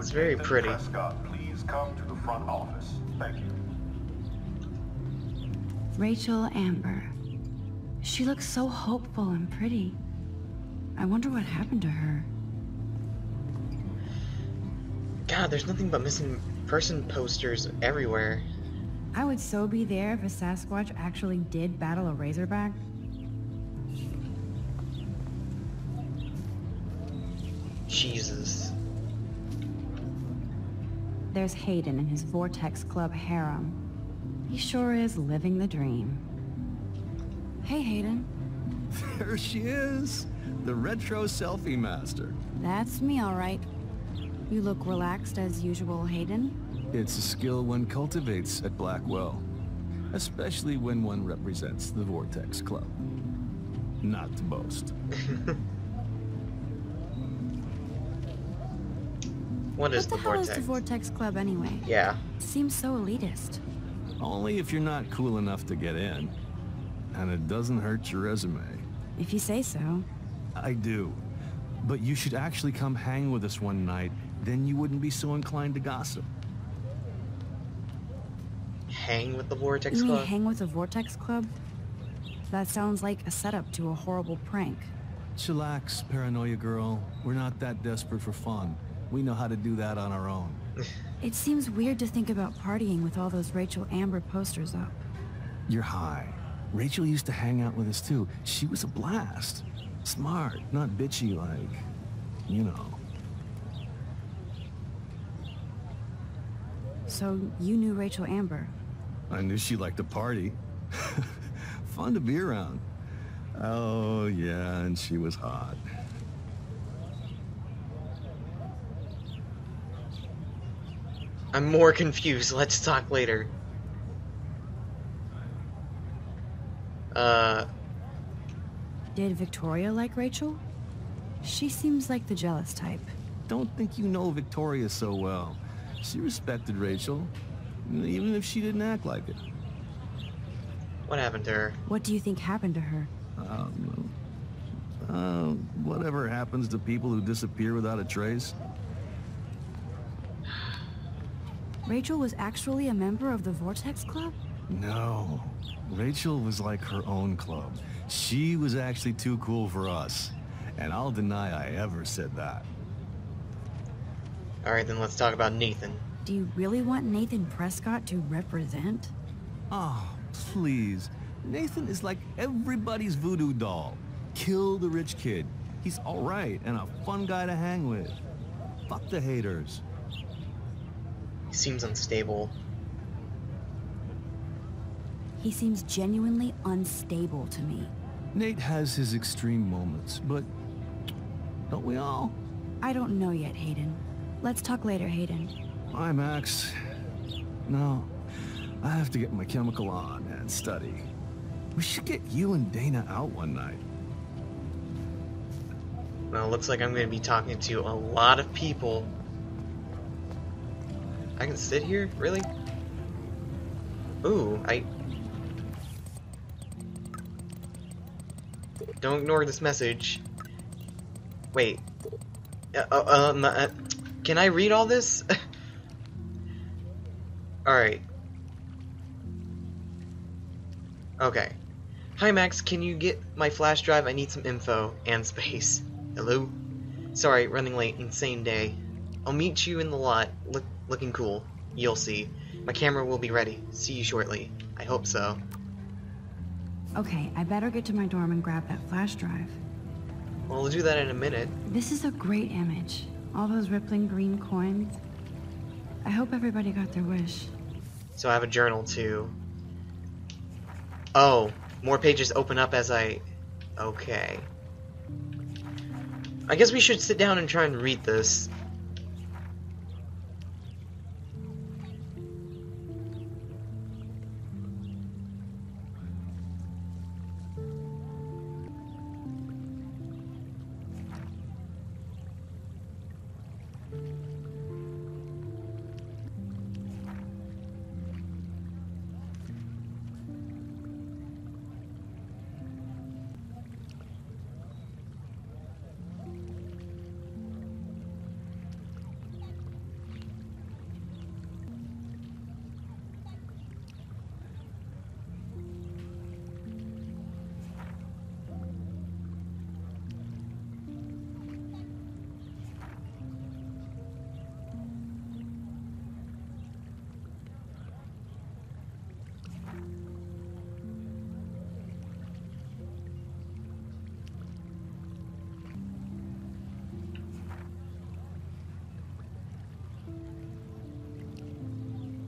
It's very Nathan pretty. Prescott, please come to the front office. Thank you. Rachel Amber. She looks so hopeful and pretty. I wonder what happened to her. God, there's nothing but missing person posters everywhere. I would so be there if a Sasquatch actually did battle a Razorback. Jesus. There's Hayden and his Vortex Club harem. He sure is living the dream. Hey, Hayden. There she is, the retro selfie master. That's me, all right. You look relaxed as usual, Hayden. It's a skill one cultivates at Blackwell, especially when one represents the Vortex Club. Not to boast. What is What the hell is Vortex? the Vortex Club anyway? Yeah. Seems so elitist. Only if you're not cool enough to get in. And it doesn't hurt your resume. If you say so. I do. But you should actually come hang with us one night, then you wouldn't be so inclined to gossip. Hang with the Vortex You mean Club? hang with the Vortex Club? That sounds like a setup to a horrible prank. Chillax, paranoia girl. We're not that desperate for fun. We know how to do that on our own. It seems weird to think about partying with all those Rachel Amber posters up. You're high. Rachel used to hang out with us too. She was a blast. Smart, not bitchy like, you know. So you knew Rachel Amber? I knew she liked to party. Fun to be around. Oh yeah, and she was hot. I'm more confused. Let's talk later. Did Victoria like Rachel? She seems like the jealous type. Don't think you know Victoria so well. She respected Rachel, even if she didn't act like it. What happened to her? What do you think happened to her? Whatever happens to people who disappear without a trace. Rachel was actually a member of the Vortex Club? No. Rachel was like her own club. She was actually too cool for us. And I'll deny I ever said that. Alright, then let's talk about Nathan. Do you really want Nathan Prescott to represent? Oh, please. Nathan is like everybody's voodoo doll. Kill the rich kid. He's alright and a fun guy to hang with. Fuck the haters. He seems unstable. He seems genuinely unstable to me. Nate has his extreme moments, but don't we all? I don't know yet, Hayden. Let's talk later, Hayden. Bye, Max. No, I have to get my chemical on and study. We should get you and Dana out one night. Well, looks like I'm going to be talking to a lot of people. I can sit here? Really? Ooh, Don't ignore this message. Wait. Can I read all this? Alright. Okay. Hi Max, can you get my flash drive? I need some info and space. Hello? Sorry, running late. Insane day. I'll meet you in the lot. Looking cool. You'll see. My camera will be ready. See you shortly. I hope so. Okay, I better get to my dorm and grab that flash drive. Well, we'll do that in a minute. This is a great image. All those rippling green coins. I hope everybody got their wish. So I have a journal too. Oh, more pages open up as I... Okay. I guess we should sit down and try and read this.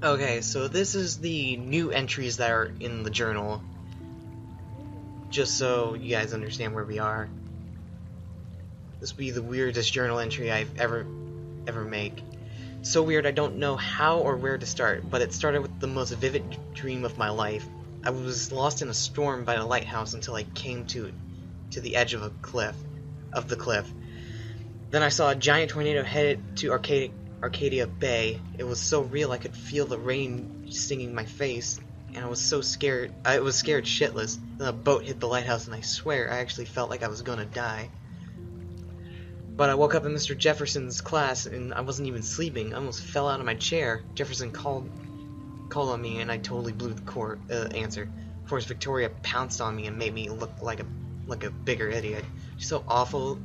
Okay, so this is the new entries that are in the journal. Just so you guys understand where we are. This will be the weirdest journal entry I've ever make. So weird I don't know how or where to start, but it started with the most vivid dream of my life. I was lost in a storm by the lighthouse until I came to the edge of the cliff. Then I saw a giant tornado headed to Arcadia Bay. It was so real I could feel the rain stinging my face, and I was so scared. I was scared shitless. Then a boat hit the lighthouse, and I swear I actually felt like I was gonna die. But I woke up in Mr. Jefferson's class, and I wasn't even sleeping. I almost fell out of my chair. Jefferson called on me, and I totally blew the answer. Of course, Victoria pounced on me and made me look like a bigger idiot. She's so awful.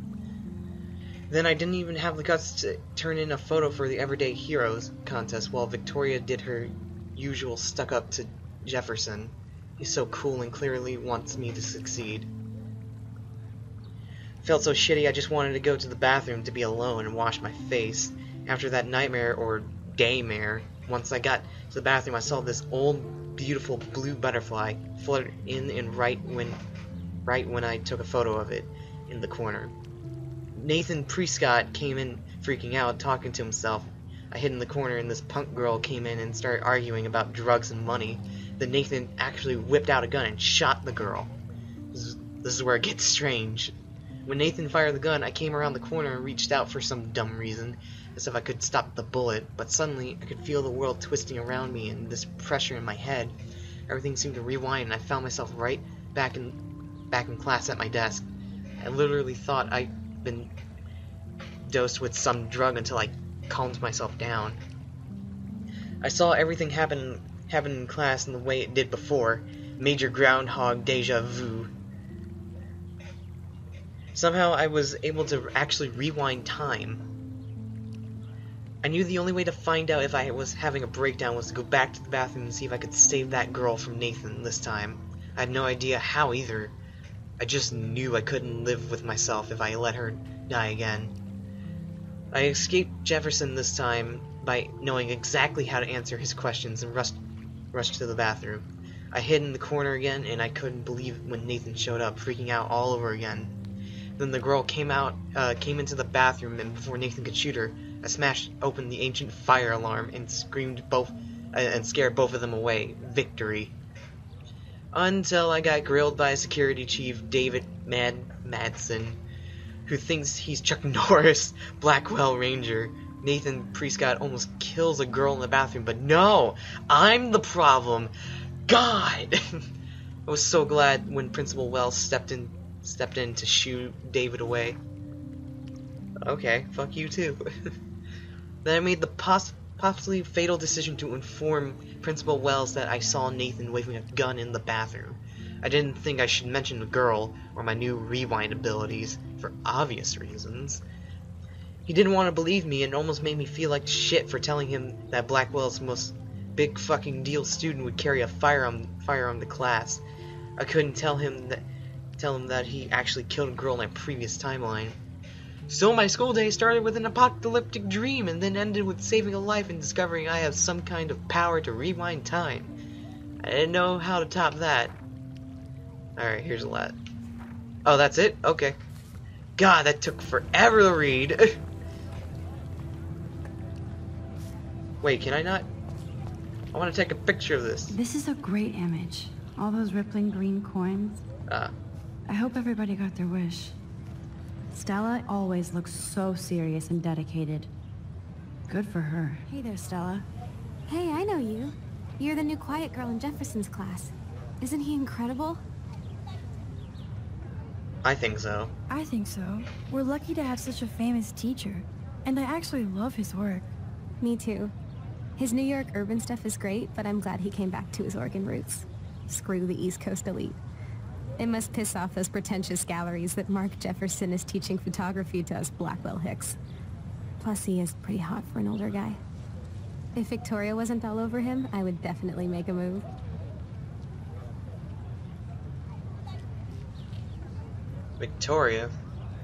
Then I didn't even have the guts to turn in a photo for the Everyday Heroes contest, while Victoria did her usual stuck up to Jefferson. He's so cool and clearly wants me to succeed. Felt so shitty I just wanted to go to the bathroom to be alone and wash my face. After that nightmare or daymare, once I got to the bathroom I saw this old beautiful blue butterfly flutter in and right when I took a photo of it in the corner. Nathan Prescott came in freaking out, talking to himself. I hid in the corner and this punk girl came in and started arguing about drugs and money. Then Nathan actually whipped out a gun and shot the girl. This is where it gets strange. When Nathan fired the gun, I came around the corner and reached out for some dumb reason, as if I could stop the bullet, but suddenly I could feel the world twisting around me and this pressure in my head. Everything seemed to rewind and I found myself right back in class at my desk. I literally thought I'd been dosed with some drug until I calmed myself down. I saw everything happen in class in the way it did before. Major groundhog deja vu. Somehow I was able to actually rewind time. I knew the only way to find out if I was having a breakdown was to go back to the bathroom and see if I could save that girl from Nathan this time. I had no idea how either. I just knew I couldn't live with myself if I let her die again. I escaped Jefferson this time by knowing exactly how to answer his questions and rushed to the bathroom. I hid in the corner again and I couldn't believe when Nathan showed up, freaking out all over again. Then the girl came into the bathroom, and before Nathan could shoot her, I smashed open the ancient fire alarm and scared both of them away. Victory. Until I got grilled by Security Chief David Madsen, who thinks he's Chuck Norris, Blackwell Ranger. Nathan Prescott almost kills a girl in the bathroom, but no! I'm the problem! God! I was so glad when Principal Wells stepped in to shoo David away. Okay, fuck you too. Then I made the possibly fatal decision to inform Principal Wells that I saw Nathan waving a gun in the bathroom. I didn't think I should mention the girl or my new rewind abilities, for obvious reasons. He didn't want to believe me and almost made me feel like shit for telling him that Blackwell's most big fucking deal student would carry a firearm to class. I couldn't tell him that he actually killed a girl in my previous timeline. So my school day started with an apocalyptic dream and then ended with saving a life and discovering I have some kind of power to rewind time. I didn't know how to top that. Alright, here's a lot. Oh, that's it? Okay. God, that took forever to read. Wait, can I not? I want to take a picture of this. This is a great image. All those rippling green coins. I hope everybody got their wish. Stella always looks so serious and dedicated. Good for her. Hey there, Stella. Hey, I know you. You're the new quiet girl in Jefferson's class. Isn't he incredible? I think so. I think so. We're lucky to have such a famous teacher. And I actually love his work. Me too. His New York urban stuff is great, but I'm glad he came back to his Oregon roots. Screw the East Coast elite. It must piss off those pretentious galleries that Mark Jefferson is teaching photography to us Blackwell Hicks. Plus, he is pretty hot for an older guy. If Victoria wasn't all over him, I would definitely make a move. Victoria?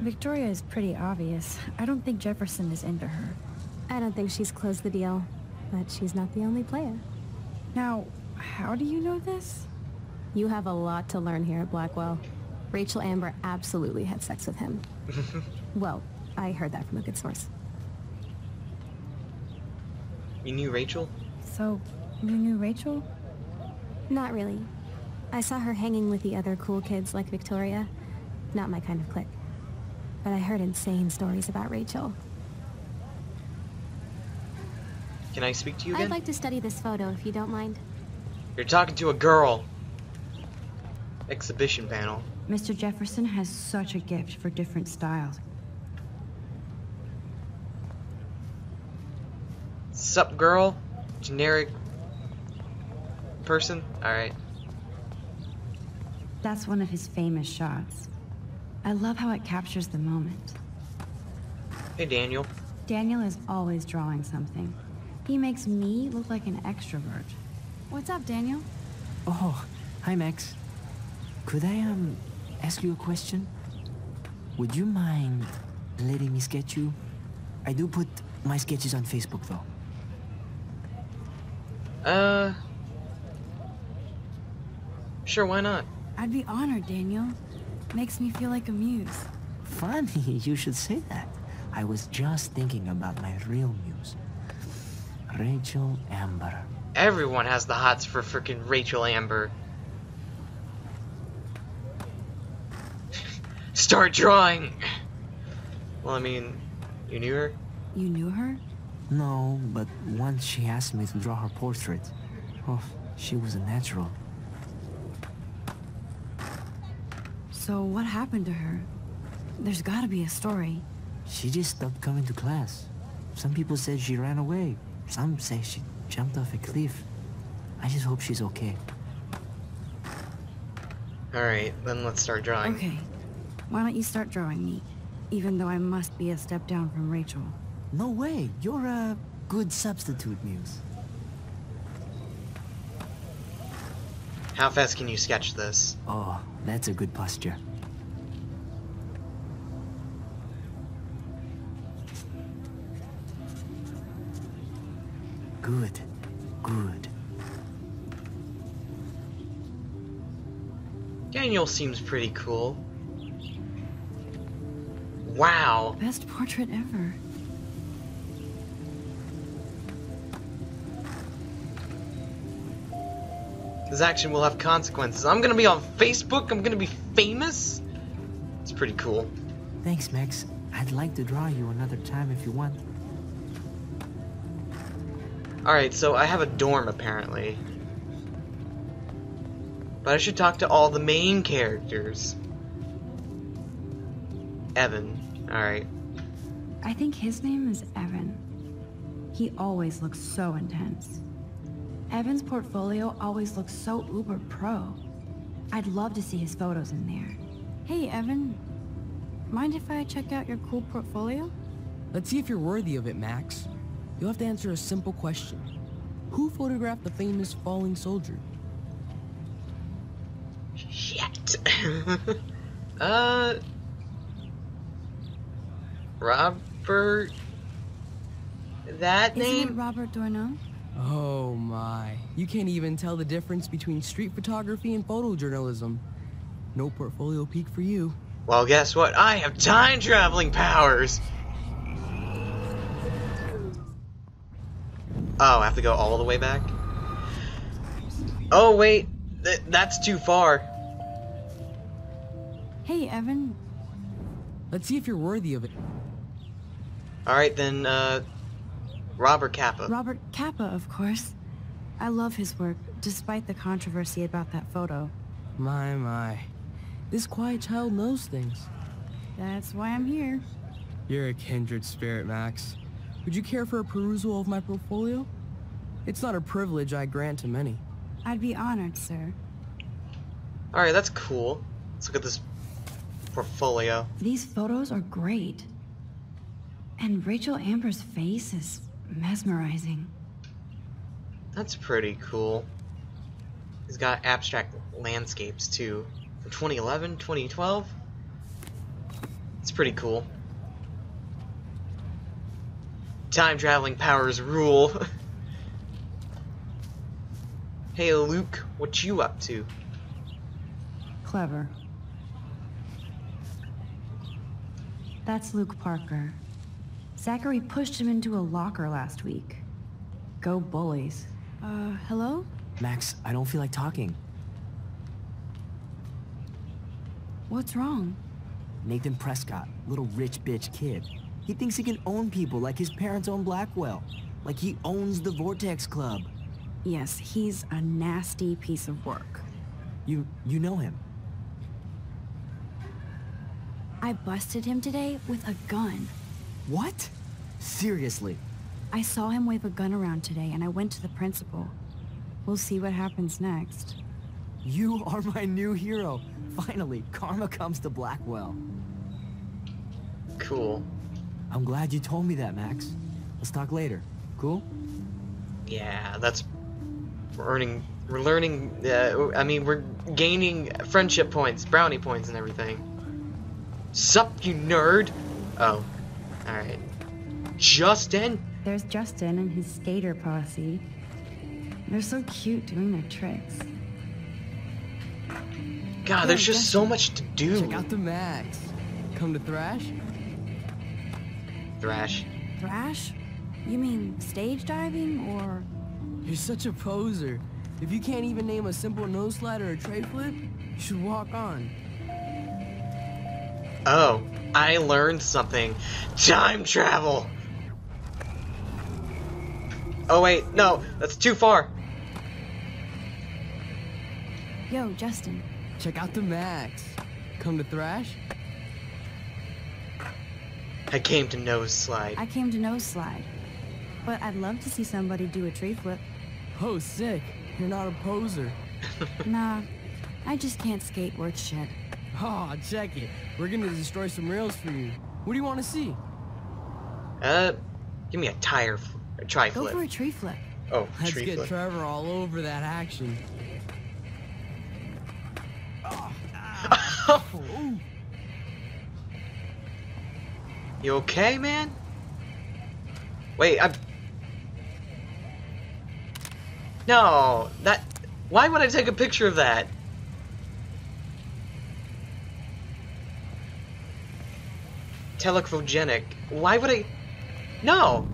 Victoria is pretty obvious. I don't think Jefferson is into her. I don't think she's closed the deal, but she's not the only player. Now, how do you know this? You have a lot to learn here at Blackwell. Rachel Amber absolutely had sex with him. Well, I heard that from a good source. You knew Rachel? So, you knew Rachel? Not really. I saw her hanging with the other cool kids like Victoria. Not my kind of clique. But I heard insane stories about Rachel. Can I speak to you again? I'd like to study this photo if you don't mind. You're talking to a girl. Exhibition panel. Mr. Jefferson has such a gift for different styles. Sup, girl? Generic person? Alright. That's one of his famous shots. I love how it captures the moment. Hey, Daniel. Daniel is always drawing something. He makes me look like an extrovert. What's up, Daniel? Oh, hi Max. Could I, ask you a question? Would you mind letting me sketch you? I do put my sketches on Facebook, though. Sure, why not? I'd be honored, Daniel. Makes me feel like a muse. Funny you should say that. I was just thinking about my real muse. Rachel Amber. Everyone has the hots for frickin' Rachel Amber. Start drawing! Well, I mean, you knew her? You knew her? No, but once she asked me to draw her portrait. Oh, she was a natural. So what happened to her? There's gotta be a story. She just stopped coming to class. Some people said she ran away. Some say she jumped off a cliff. I just hope she's okay. Alright, then let's start drawing. Okay. Why don't you start drawing me? Even though I must be a step down from Rachel. No way. You're a good substitute, Muse. How fast can you sketch this? Oh, that's a good posture. Good. Good. Daniel seems pretty cool. Wow. Best portrait ever. This action will have consequences. I'm gonna be on Facebook. I'm gonna be famous. It's pretty cool. Thanks, Max. I'd like to draw you another time if you want. Alright, so I have a dorm apparently. But I should talk to all the main characters. Evan. Alright. I think his name is Evan. He always looks so intense. Evan's portfolio always looks so uber pro. I'd love to see his photos in there. Hey, Evan. Mind if I check out your cool portfolio? Let's see if you're worthy of it, Max. You'll have to answer a simple question. Who photographed the famous falling soldier? Shit. Robert? That Isn't name? it Robert Doisneau? Oh my. You can't even tell the difference between street photography and photojournalism. No portfolio peak for you. Well, guess what? I have time traveling powers! Oh, I have to go all the way back? Oh, wait. That's too far. Hey, Evan. Let's see if you're worthy of it. Alright, then, Robert Capa. Robert Capa, of course. I love his work, despite the controversy about that photo. My. This quiet child knows things. That's why I'm here. You're a kindred spirit, Max. Would you care for a perusal of my portfolio? It's not a privilege I grant to many. I'd be honored, sir. Alright, that's cool. Let's look at this portfolio. These photos are great. And Rachel Amber's face is mesmerizing. That's pretty cool. He's got abstract landscapes too. From 2011, 2012? It's pretty cool. Time traveling powers rule. Hey Luke, what you up to? Clever. That's Luke Parker. Zachary pushed him into a locker last week. Go bullies. Hello? Max, I don't feel like talking. What's wrong? Nathan Prescott, little rich bitch kid. He thinks he can own people like his parents own Blackwell. Like he owns the Vortex Club. Yes, he's a nasty piece of work. You know him? I busted him today with a gun. What? Seriously? I saw him wave a gun around today and I went to the principal. We'll see what happens next. You are my new hero. Finally, karma comes to Blackwell. Cool. I'm glad you told me that, Max. Let's talk later. Cool? Yeah, that's... We're learning, I mean, we're gaining friendship points, brownie points and everything. Sup, you nerd? Oh, alright. Justin? There's Justin and his skater posse. They're so cute doing their tricks. God, there's just so much to do. Check out the Max. Come to Thrash? Thrash. Thrash? You mean stage diving or... You're such a poser. If you can't even name a simple nose slide or a tray flip, you should walk on. Oh, I learned something. Time travel! Oh wait, no, that's too far. Yo, Justin. Check out the Max. Come to Thrash? I came to nose slide. I came to nose slide. But I'd love to see somebody do a tree flip. Oh, sick. You're not a poser. Nah, I just can't skate worth shit. Oh, check it. We're gonna destroy some rails for you. What do you want to see? Give me a tri Go flip. for a tree flip. Oh, Let's tree get flip. Trevor all over that action. You okay, man? Wait, No, that... Why would I take a picture of that? Telephogenic. Why would I... No!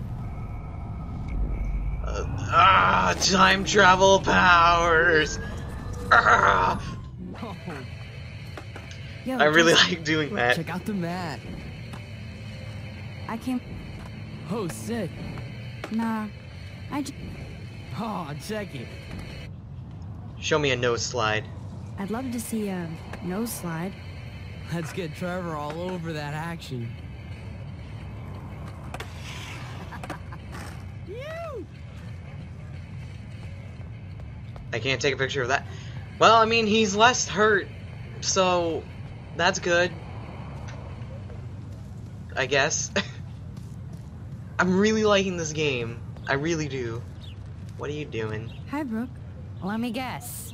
Time travel powers! Yo, I really Justin. like doing that. Check out the mat. I came... Oh, sick. Nah, I just... Oh, check it. Show me a nose slide. I'd love to see a nose slide. Let's get Trevor all over that action. I can't take a picture of that. Well, I mean, he's less hurt, so that's good. I guess. I'm really liking this game. I really do. What are you doing? Hi, Brooke. Let me guess.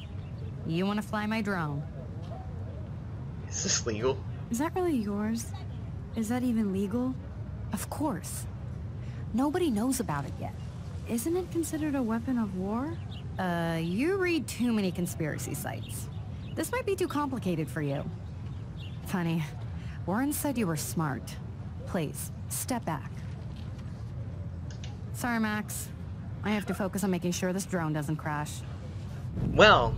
You want to fly my drone? Is this legal? Is that really yours? Is that even legal? Of course. Nobody knows about it yet. Isn't it considered a weapon of war? You read too many conspiracy sites. This might be too complicated for you. Funny, Warren said you were smart. Please, step back. Sorry, Max. I have to focus on making sure this drone doesn't crash. Well,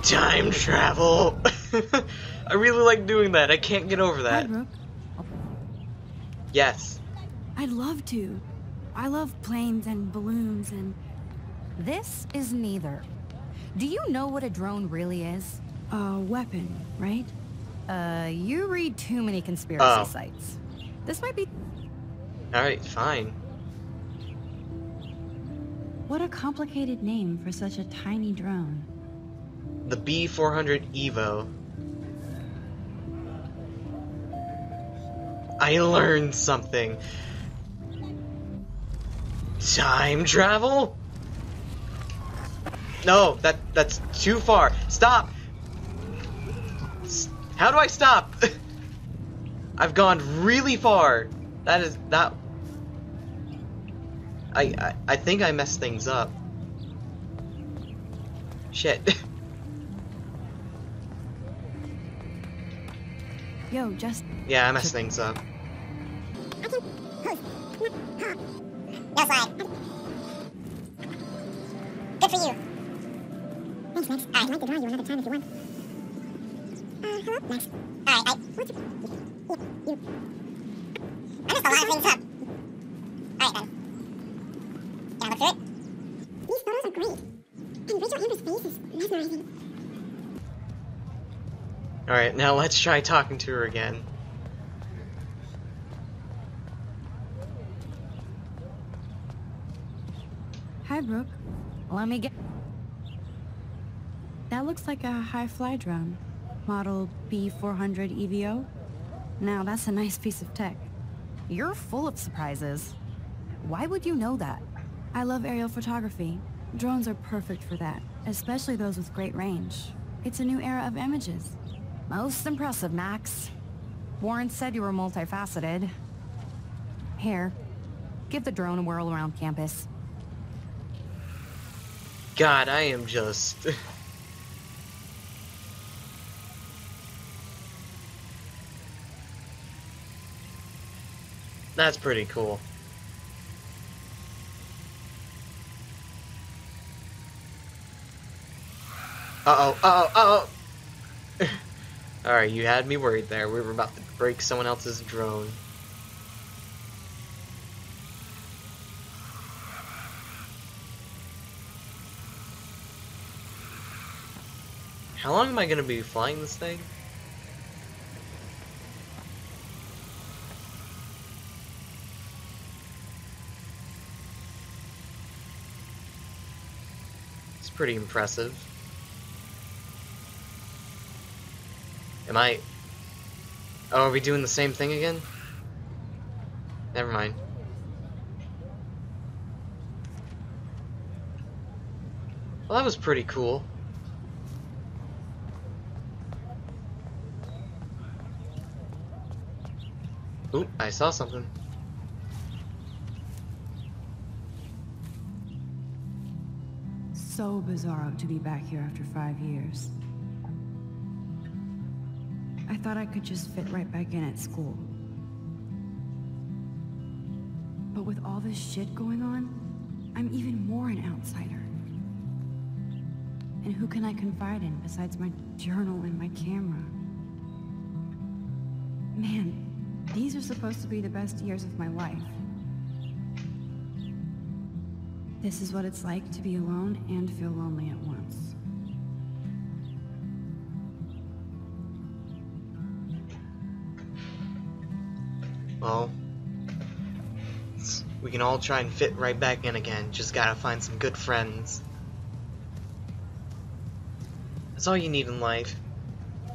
time travel. I really like doing that. I can't get over Hi, that. Brooke. Yes. I'd love to. I love planes and balloons and... This is neither. Do you know what a drone really is? a weapon, right? You read too many conspiracy sites. This might be... Alright, fine. What a complicated name for such a tiny drone. The B400 Evo. I learned something. Time travel? No, that's too far. Stop! How do I stop? I've gone really far. That I think I messed things up. Shit. Yo, just... Yeah, I messed things up. No slide. Good for you. Thanks, Max. I'd like to draw you another time if you want. Hello, Max. Alright, what's your... You... I messed a lot of things up. Alright, then. Can I look through it? These photos are great. And Rachel Amber's face is mesmerizing. Alright, now let's try talking to her again. Hi, Brooke. Let me get... That looks like a high-fly drone. Model B400 EVO. Now, that's a nice piece of tech. You're full of surprises. Why would you know that? I love aerial photography. Drones are perfect for that, especially those with great range. It's a new era of images. Most impressive, Max. Warren said you were multifaceted. Here, give the drone a whirl around campus. God, I am just... That's pretty cool. Uh-oh, uh-oh, uh-oh! Alright, you had me worried there. We were about to break someone else's drone. How long am I gonna be flying this thing? It's pretty impressive. Am I... Oh, are we doing the same thing again? Never mind. Well, that was pretty cool. Oop, I saw something. So bizarro to be back here after 5 years. I thought I could just fit right back in at school. But with all this shit going on, I'm even more an outsider. And who can I confide in besides my journal and my camera? Man, these are supposed to be the best years of my life. This is what it's like to be alone and feel lonely at once. Well, we can all try and fit right back in again. Just gotta find some good friends. That's all you need in life.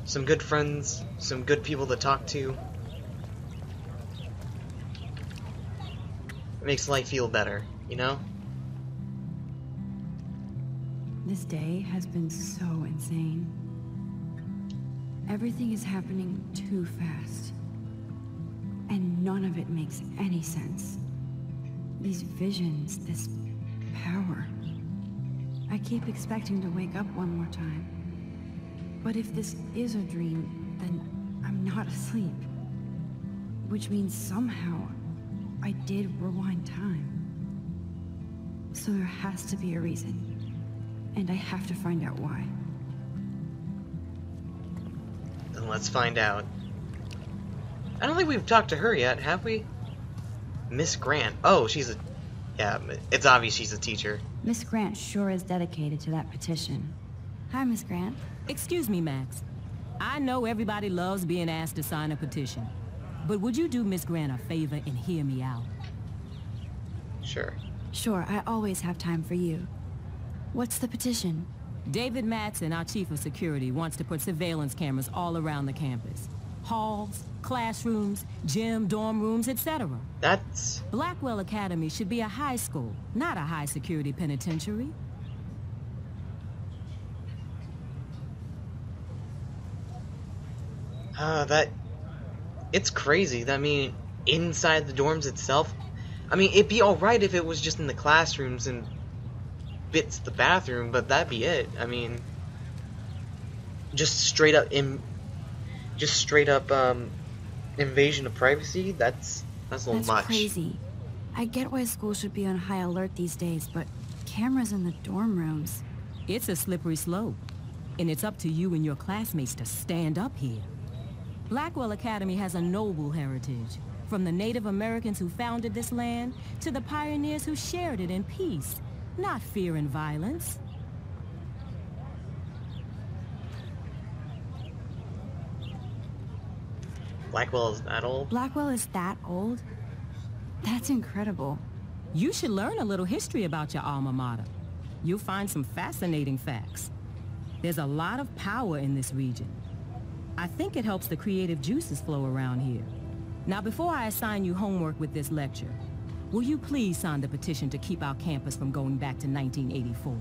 Some good friends, some good people to talk to. It makes life feel better, you know? This day has been so insane. Everything is happening too fast. And none of it makes any sense. These visions, this power. I keep expecting to wake up one more time. But if this is a dream, then I'm not asleep. Which means somehow I did rewind time. So there has to be a reason. And I have to find out why. Then let's find out. I don't think we've talked to her yet, have we? Miss Grant. Oh, she's a... Yeah, it's obvious she's a teacher. Miss Grant sure is dedicated to that petition. Hi, Miss Grant. Excuse me, Max. I know everybody loves being asked to sign a petition. But would you do Miss Grant a favor and hear me out? Sure. Sure, I always have time for you. What's the petition? David Matson, our chief of security, wants to put surveillance cameras all around the campus. Halls, classrooms, gym, dorm rooms, etc. That's... Blackwell Academy should be a high school, not a high-security penitentiary. It's crazy. I mean, inside the dorms itself... I mean, it'd be alright if it was just in the classrooms and bits the bathroom, but that'd be it. I mean, just straight up invasion of privacy. That's a little much. That's crazy. I get why school should be on high alert these days, but cameras in the dorm rooms. It's a slippery slope, and it's up to you and your classmates to stand up here. Blackwell Academy has a noble heritage, from the Native Americans who founded this land to the pioneers who shared it in peace, not fear and violence. Blackwell is that old? Blackwell is that old? That's incredible. You should learn a little history about your alma mater. You'll find some fascinating facts. There's a lot of power in this region. I think it helps the creative juices flow around here. Now, before I assign you homework with this lecture, will you please sign the petition to keep our campus from going back to 1984?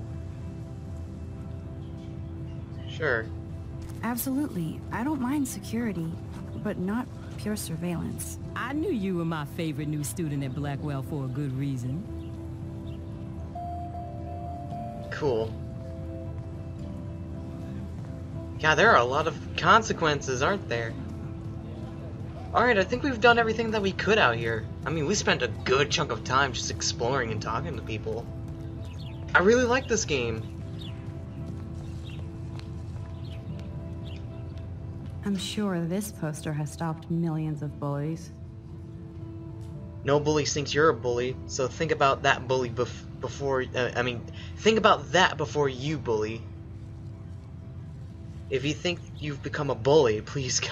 Sure. Absolutely. I don't mind security, but not pure surveillance. I knew you were my favorite new student at Blackwell for a good reason. Cool. Yeah, there are a lot of consequences, aren't there? Alright, I think we've done everything that we could out here. I mean, we spent a good chunk of time just exploring and talking to people. I really like this game. I'm sure this poster has stopped millions of bullies. No bully thinks you're a bully, so think about that bully before, think about that before you bully. If you think you've become a bully, please go.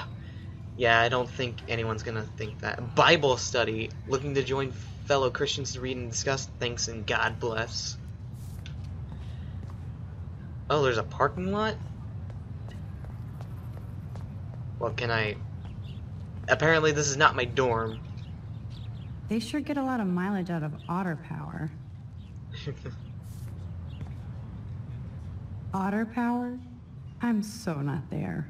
Yeah, I don't think anyone's gonna think that. Bible study. Looking to join fellow Christians to read and discuss. Thanks and God bless. Oh, there's a parking lot? Well, can I... Apparently this is not my dorm. They sure get a lot of mileage out of otter power. Otter power? I'm so not there.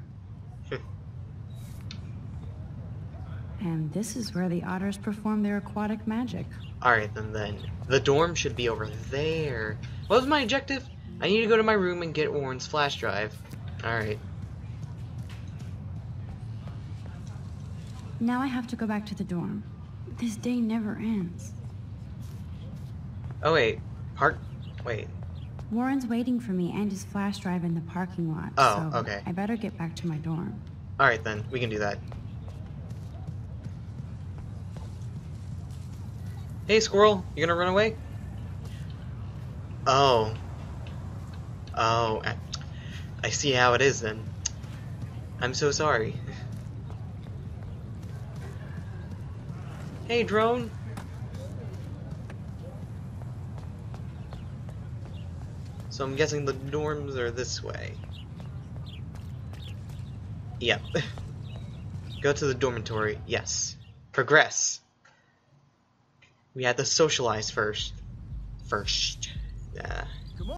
And this is where the otters perform their aquatic magic. Alright, then. The dorm should be over there. What was my objective? I need to go to my room and get Warren's flash drive. Alright. Now I have to go back to the dorm. This day never ends. Oh, wait. Wait. Warren's waiting for me and his flash drive in the parking lot. Oh, so okay. I better get back to my dorm. Alright, then. We can do that. Hey, squirrel. You gonna run away? Oh. Oh. I see how it is, then. I'm so sorry. Hey, drone. So I'm guessing the dorms are this way. Yep. Go to the dormitory. Yes. Progress. We had to socialize first. Yeah.